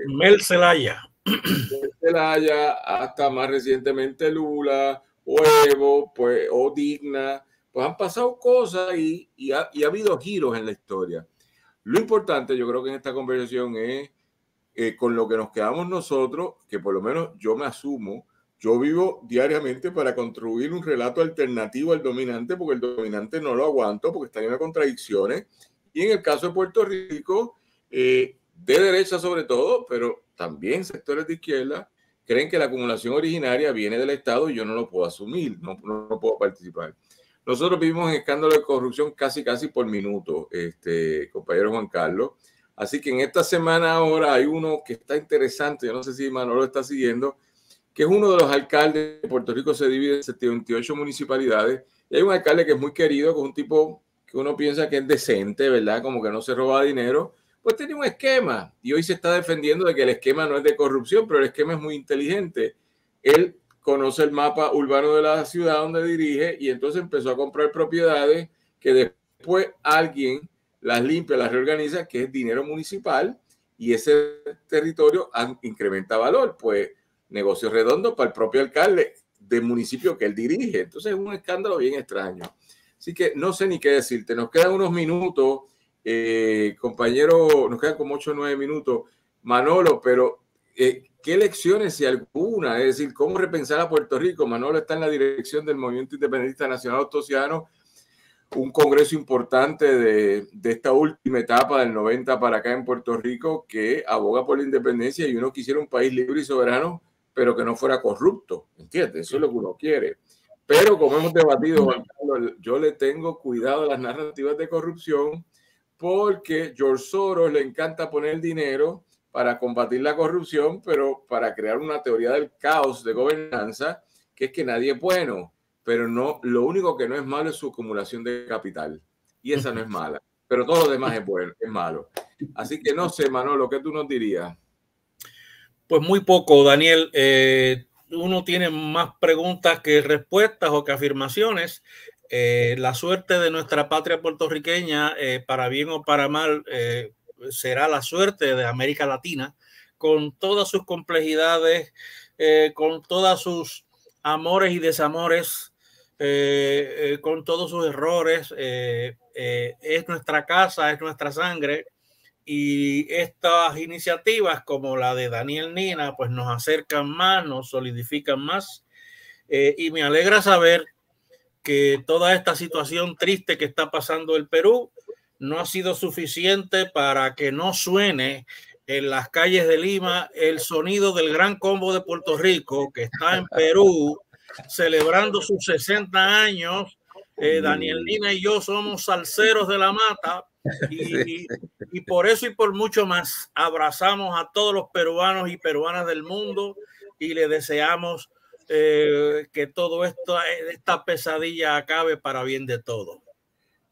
Mel Zelaya. Zelaya, hasta más recientemente Lula, o Evo, pues, o Digna, pues han pasado cosas y ha habido giros en la historia. Lo importante, yo creo que en esta conversación es con lo que nos quedamos nosotros, que por lo menos yo me asumo, yo vivo diariamente para construir un relato alternativo al dominante, porque el dominante no lo aguanto, porque está lleno de contradicciones. Y en el caso de Puerto Rico, de derecha sobre todo, pero también sectores de izquierda, creen que la acumulación originaria viene del Estado y yo no lo puedo asumir, no puedo participar. Nosotros vivimos en escándalo de corrupción casi por minuto, compañero Juan Carlos. Así que en esta semana ahora hay uno que está interesante, yo no sé si Manolo está siguiendo, que es uno de los alcaldes de Puerto Rico, se divide en 78 municipalidades, y hay un alcalde que es muy querido, que es un tipo que uno piensa que es decente, ¿verdad? Como que no se roba dinero, pues tenía un esquema, y hoy se está defendiendo de que el esquema no es de corrupción, pero el esquema es muy inteligente. Él conoce el mapa urbano de la ciudad donde dirige, y entonces empezó a comprar propiedades que después alguien las limpia, las reorganiza, que es dinero municipal, y ese territorio incrementa valor, pues negocio redondo para el propio alcalde del municipio que él dirige. Entonces es un escándalo bien extraño. Así que no sé ni qué decirte. Nos quedan unos minutos Compañero, nos quedan como 8 o 9 minutos. Manolo, pero ¿qué lecciones, si alguna? Es decir, ¿cómo repensar a Puerto Rico? Manolo está en la dirección del Movimiento Independentista Nacional Ostosiano, un congreso importante de esta última etapa del 90 para acá en Puerto Rico, que aboga por la independencia y uno quisiera un país libre y soberano, pero que no fuera corrupto, ¿entiendes? Eso es lo que uno quiere. Pero como hemos debatido, yo le tengo cuidado a las narrativas de corrupción, porque George Soros le encanta poner dinero para combatir la corrupción, pero para crear una teoría del caos de gobernanza, que es que nadie es bueno. Pero no, lo único que no es malo es su acumulación de capital. Y esa no es mala. Pero todo lo demás es bueno, es malo. Así que no sé, Manolo, ¿qué tú nos dirías? Pues muy poco, Daniel. Uno tiene más preguntas que respuestas o que afirmaciones. La suerte de nuestra patria puertorriqueña, para bien o para mal, será la suerte de América Latina, con todas sus complejidades, con todos sus amores y desamores, con todos sus errores. Es nuestra casa, es nuestra sangre. Y estas iniciativas como la de Daniel Nina pues nos acercan más, nos solidifican más, y me alegra saber que toda esta situación triste que está pasando el Perú no ha sido suficiente para que no suene en las calles de Lima el sonido del Gran Combo de Puerto Rico, que está en Perú celebrando sus 60 años. Daniel Nina y yo somos salseros de la mata. Y por eso y por mucho más abrazamos a todos los peruanos y peruanas del mundo y le deseamos que todo esto, esta pesadilla acabe para bien de todo.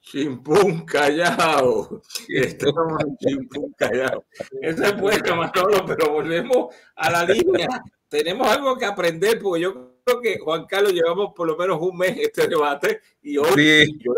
Chimpún Callao. Estamos en Chimpún Callao. Eso es bueno, Manolo, pero volvemos a la línea. Tenemos algo que aprender, porque yo creo que, Juan Carlos, llevamos por lo menos un mes este debate y hoy sí. yo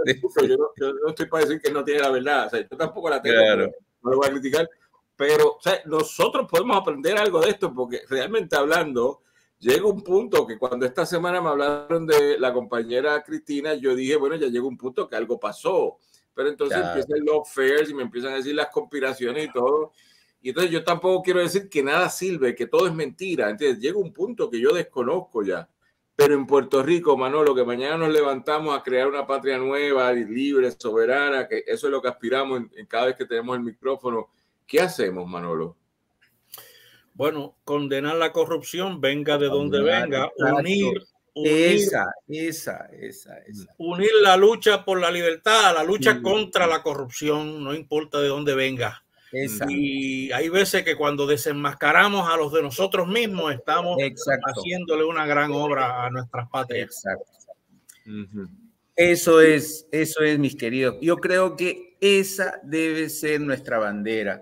no estoy para decir que no tiene la verdad. O sea, yo tampoco la tengo, claro. No lo voy a criticar. Pero o sea, nosotros podemos aprender algo de esto, porque realmente hablando, llega un punto que cuando esta semana me hablaron de la compañera Cristina, yo dije, bueno, ya llega un punto que algo pasó. Pero entonces empiezan los fairs y me empiezan a decir las conspiraciones y todo. Y entonces yo tampoco quiero decir que nada sirve, que todo es mentira. Entonces llega un punto que yo desconozco ya. Pero en Puerto Rico, Manolo, que mañana nos levantamos a crear una patria nueva, libre, soberana, que eso es lo que aspiramos en cada vez que tenemos el micrófono. ¿Qué hacemos, Manolo? Bueno, condenar la corrupción, venga de donde venga, unir unir la lucha por la libertad, la lucha contra la corrupción, no importa de dónde venga. Y hay veces que cuando desenmascaramos a los de nosotros mismos, estamos haciéndole una gran obra a nuestras patrias. Eso es, mis queridos. Yo creo que esa debe ser nuestra bandera.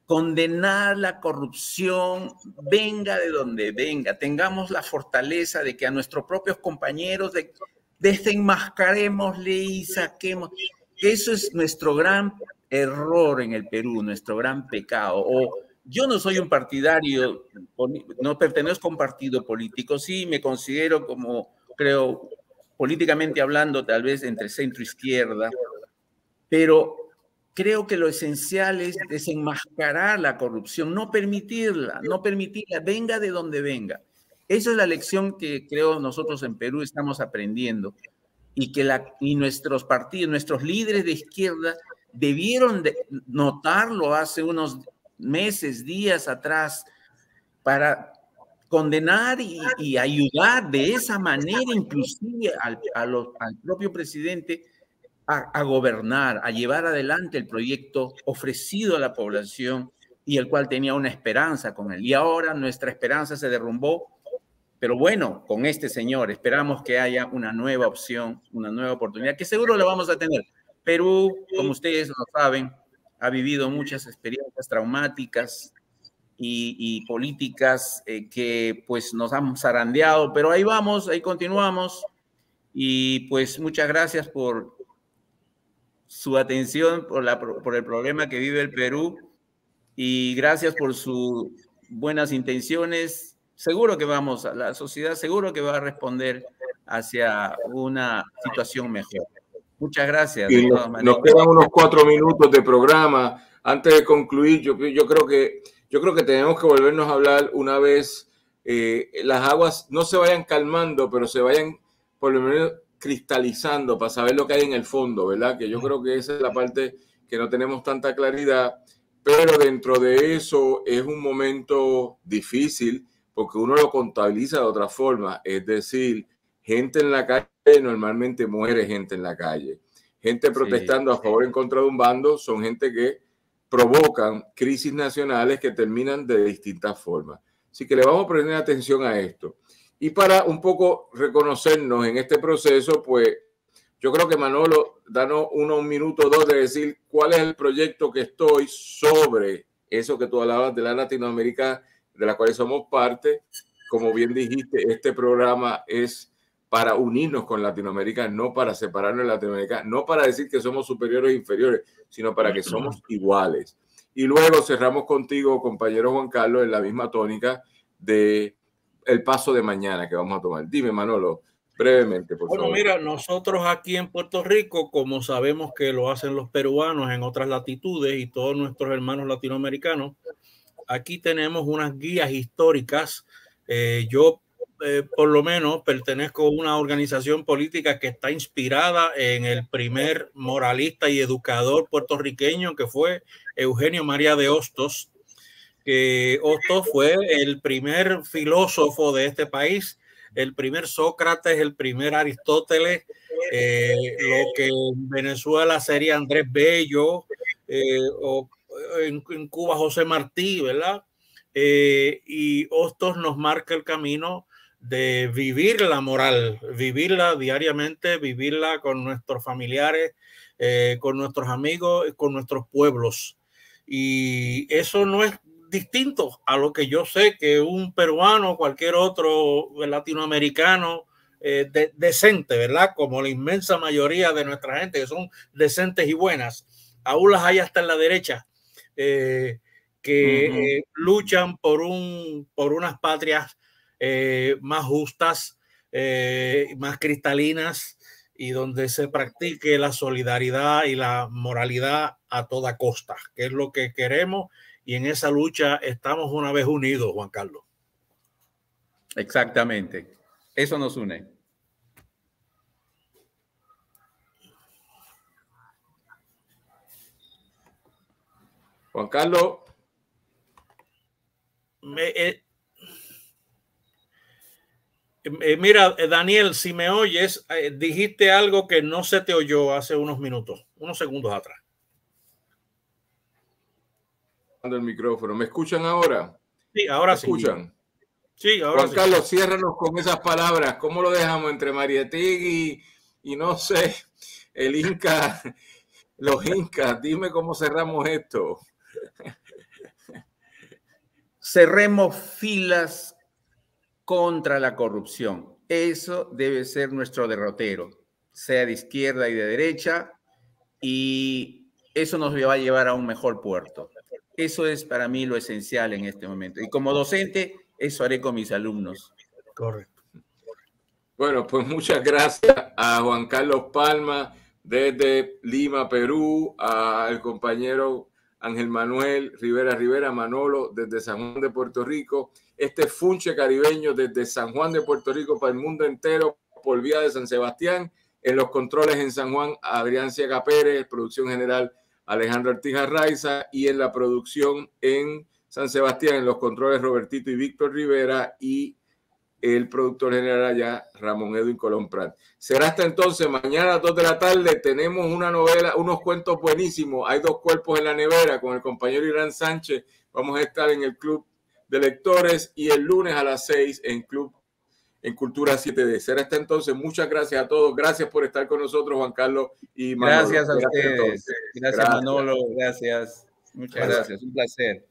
Condenar la corrupción, venga de donde venga. Tengamos la fortaleza de que a nuestros propios compañeros desenmascarémosle y saquemos. Eso es nuestro gran error en el Perú, nuestro gran pecado. Yo no soy un partidario, no pertenezco a un partido político, sí me considero como, creo, políticamente hablando, tal vez entre centro izquierda, pero creo que lo esencial es desenmascarar la corrupción, no permitirla, venga de donde venga. Esa es la lección que creo nosotros en Perú estamos aprendiendo y que nuestros partidos, nuestros líderes de izquierda debieron de notarlo hace unos meses, días atrás, para condenar y ayudar de esa manera inclusive al propio presidente a gobernar, a llevar adelante el proyecto ofrecido a la población y el cual tenía una esperanza con él. Y ahora nuestra esperanza se derrumbó, pero bueno, con este señor esperamos que haya una nueva opción, una nueva oportunidad, que seguro la vamos a tener. Perú, como ustedes lo saben, ha vivido muchas experiencias traumáticas y políticas que pues nos han zarandeado, pero ahí vamos, ahí continuamos. Y pues muchas gracias por su atención, por el problema que vive el Perú, y gracias por sus buenas intenciones. Seguro que la sociedad seguro que va a responder hacia una situación mejor. Muchas gracias. Y nos quedan unos 4 minutos de programa. Antes de concluir, yo creo que tenemos que volvernos a hablar una vez las aguas no se vayan calmando, pero se vayan por lo menos cristalizando para saber lo que hay en el fondo, ¿verdad? Que yo creo que esa es la parte que no tenemos tanta claridad, pero dentro de eso es un momento difícil porque uno lo contabiliza de otra forma, es decir, gente en la calle, normalmente muere gente en la calle. Gente protestando a favor o en contra de un bando son gente que provocan crisis nacionales que terminan de distintas formas. Así que le vamos a poner atención a esto. Y para un poco reconocernos en este proceso, pues yo creo que Manolo, danos un minuto o dos de decir cuál es el proyecto que estoy sobre eso que tú hablabas de la Latinoamérica, de la cual somos parte. Como bien dijiste, este programa es para unirnos con Latinoamérica, no para separarnos de Latinoamérica, no para decir que somos superiores o inferiores, sino para que somos iguales. Y luego cerramos contigo, compañero Juan Carlos, en la misma tónica de el paso de mañana que vamos a tomar. Dime, Manolo, brevemente, por favor. Bueno, mira, nosotros aquí en Puerto Rico, como sabemos que lo hacen los peruanos en otras latitudes y todos nuestros hermanos latinoamericanos, aquí tenemos unas guías históricas. Yo por lo menos pertenezco a una organización política que está inspirada en el primer moralista y educador puertorriqueño, que fue Eugenio María de Hostos, que Hostos fue el primer filósofo de este país, el primer Sócrates, el primer Aristóteles, lo que en Venezuela sería Andrés Bello, o en Cuba José Martí, ¿verdad? Y Hostos nos marca el camino de vivir la moral, vivirla diariamente, vivirla con nuestros familiares, con nuestros amigos, con nuestros pueblos. Y eso no es distinto a lo que yo sé que un peruano o cualquier otro latinoamericano decente, ¿verdad? Como la inmensa mayoría de nuestra gente, que son decentes y buenas, aún las hay hasta en la derecha, que luchan por unas patrias más justas, más cristalinas, y donde se practique la solidaridad y la moralidad a toda costa, que es lo que queremos, y en esa lucha estamos una vez unidos, Juan Carlos. Exactamente, eso nos une. Juan Carlos. Mira, Daniel, si me oyes, dijiste algo que no se te oyó hace unos minutos, unos segundos atrás. El micrófono. ¿Me escuchan ahora? Sí, ahora ¿Me escuchan? Sí, ahora Juan Carlos, ciérranos con esas palabras. ¿Cómo lo dejamos entre Mariátegui y no sé, el Inca, los incas? Dime cómo cerramos esto. Cerremos filas contra la corrupción. Eso debe ser nuestro derrotero, sea de izquierda y de derecha, y eso nos va a llevar a un mejor puerto. Eso es para mí lo esencial en este momento. Y como docente, eso haré con mis alumnos. Correcto. Bueno, pues muchas gracias a Juan Carlos Palma desde Lima, Perú, al compañero Ángel Manuel Rivera Manolo desde San Juan de Puerto Rico. Este Funche Caribeño desde San Juan de Puerto Rico para el mundo entero por vía de San Sebastián. En los controles en San Juan, Adrián Ciega Pérez, producción general Alejandro Ortiz Arraiza, y en la producción en San Sebastián, en los controles Robertito y Víctor Rivera, y el productor general allá, Ramón Edwin Colón Prat. Será hasta entonces, mañana a las 2 de la tarde tenemos una novela, unos cuentos buenísimos. Hay 2 cuerpos en la nevera con el compañero Irán Sánchez. Vamos a estar en el Club de Lectores, y el lunes a las 6 en Cultura 7D. Será hasta entonces. Muchas gracias a todos. Gracias por estar con nosotros, Juan Carlos y Manolo. Gracias a ustedes. Gracias, Manolo. Gracias. Muchas gracias. Un placer.